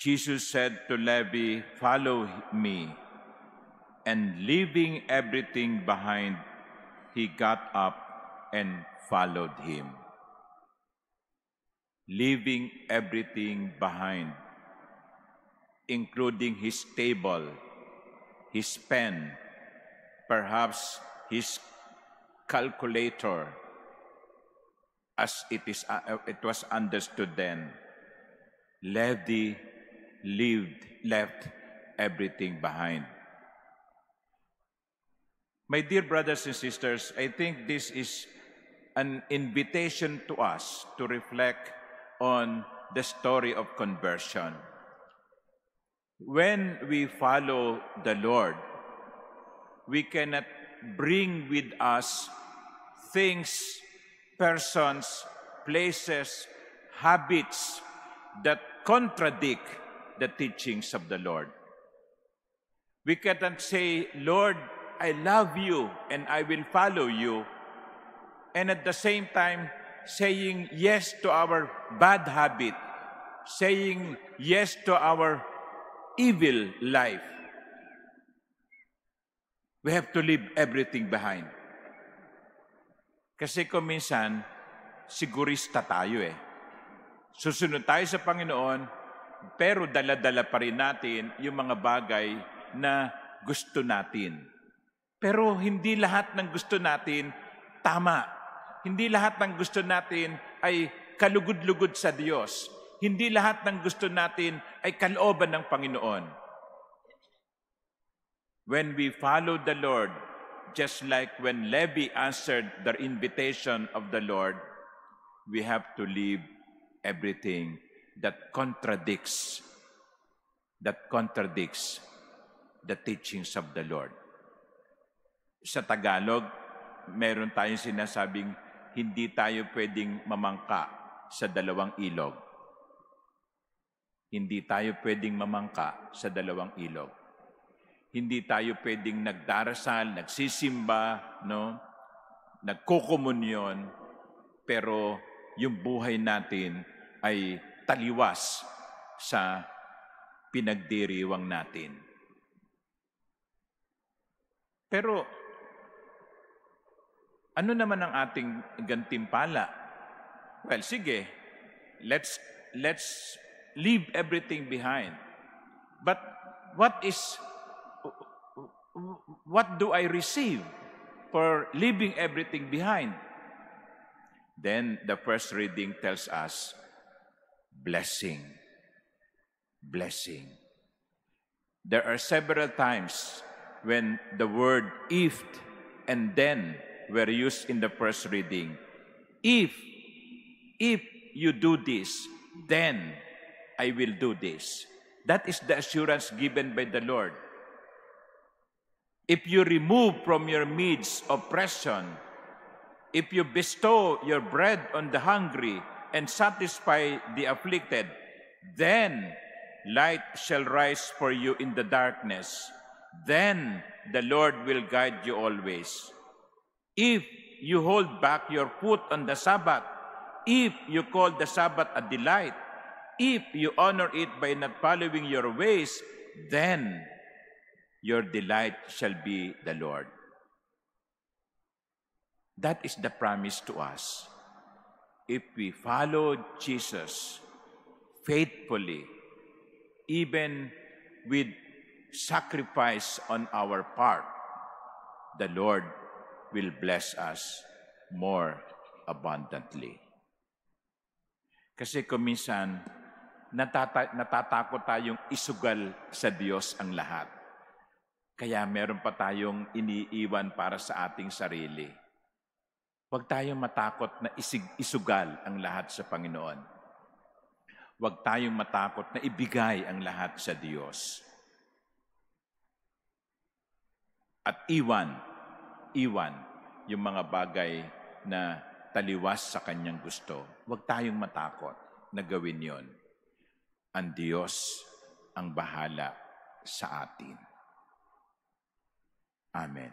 Jesus said to Levi, "Follow me." And leaving everything behind, he got up and followed him. Leaving everything behind, including his table, his pen, perhaps his calculator, as it was understood then. Levi left everything behind. My dear brothers and sisters, I think this is an invitation to us to reflect on the story of conversion. When we follow the Lord, we cannot bring with us things, persons, places, habits that contradict the teachings of the Lord. We cannot say, "Lord, I love you and I will follow you," and at the same time saying yes to our bad habit, saying yes to our evil life. We have to leave everything behind. Kasi kung minsan, sigurista tayo eh. Susunod tayo sa Panginoon, pero dala-dala pa rin natin yung mga bagay na gusto natin. Pero hindi lahat ng gusto natin tama. Hindi lahat ng gusto natin ay kalugod-lugod sa Diyos. Hindi lahat ng gusto natin ay kalooban ng Panginoon. When we follow the Lord, just like when Levi answered the invitation of the Lord, we have to leave everything that contradicts the teachings of the Lord. Sa Tagalog, meron tayong sinasabing hindi tayo pwedeng mamangka sa dalawang ilog. Hindi tayo pwedeng mamangka sa dalawang ilog. Hindi tayo pwedeng nagdarasal, nagsisimba, no? Nagkukomunyon, pero yung buhay natin ay taliwas sa pinagdiriwang natin. Pero ano naman ang ating gantimpala? Well, sige, let's leave everything behind. But what do I receive for leaving everything behind? Then the first reading tells us blessing. Blessing. There are several times when the word "if" and "then" were used in the first reading. If you do this, then I will do this. That is the assurance given by the Lord. If you remove from your midst oppression, if you bestow your bread on the hungry and satisfy the afflicted, then light shall rise for you in the darkness. Then the Lord will guide you always. If you hold back your foot on the Sabbath, if you call the Sabbath a delight, if you honor it by not following your ways, then your delight shall be the Lord. That is the promise to us. If we follow Jesus faithfully, even with sacrifice on our part, the Lord will bless us more abundantly. Kasi kung minsan, natatakot tayong isugal sa Diyos ang lahat. Kaya meron pa tayong iniiwan para sa ating sarili. Huwag tayong matakot na isugal ang lahat sa Panginoon. Huwag tayong matakot na ibigay ang lahat sa Diyos. At iwan yung mga bagay na taliwas sa kanyang gusto. Huwag tayong matakot na gawin yon. Ang Diyos ang bahala sa atin. Amen.